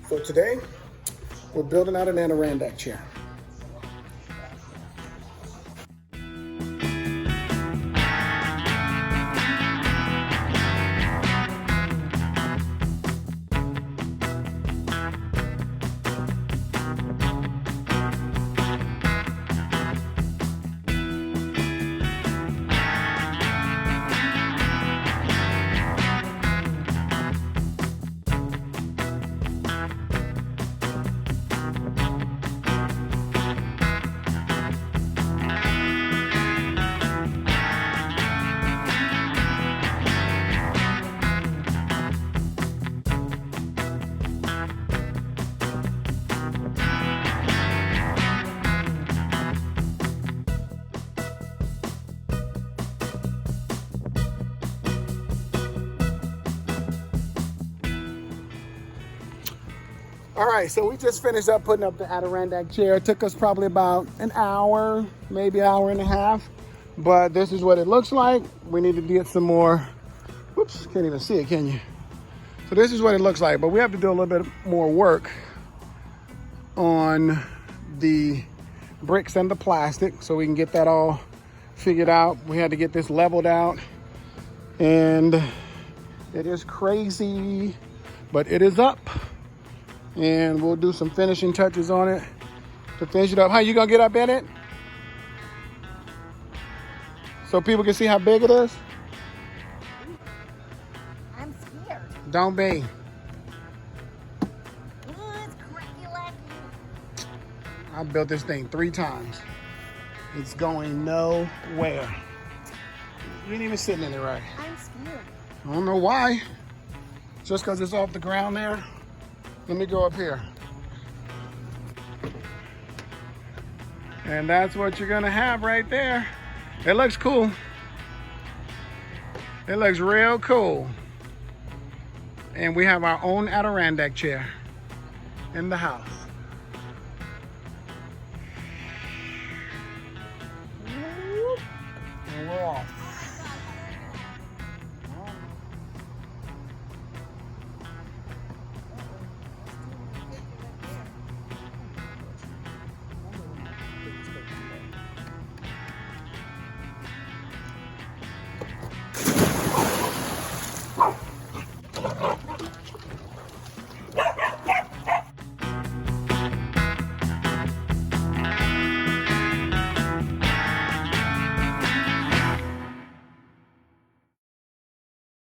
So today, we're building out an Adirondack chair. All right, so we just finished up putting up the Adirondack chair. It took us probably about an hour, maybe an hour and a half. But this is what it looks like. We need to get some more. Whoops, can't even see it, can you? So this is what it looks like, but we have to do a little bit more work on the bricks and the plastic so we can get that all figured out. We had to get this leveled out, and it is crazy, but it is up. And we'll do some finishing touches on it to finish it up. How you gonna get up in it? So people can see how big it is? I'm scared. Don't be. Ooh, it's cracky-lacky. I built this thing 3 times. It's going nowhere. You ain't even sitting in it right. I'm scared. I don't know why. Just because it's off the ground there. Let me go up here. And that's what you're gonna have right there. It looks cool. It looks real cool. And we have our own Adirondack chair in the house. And we're off.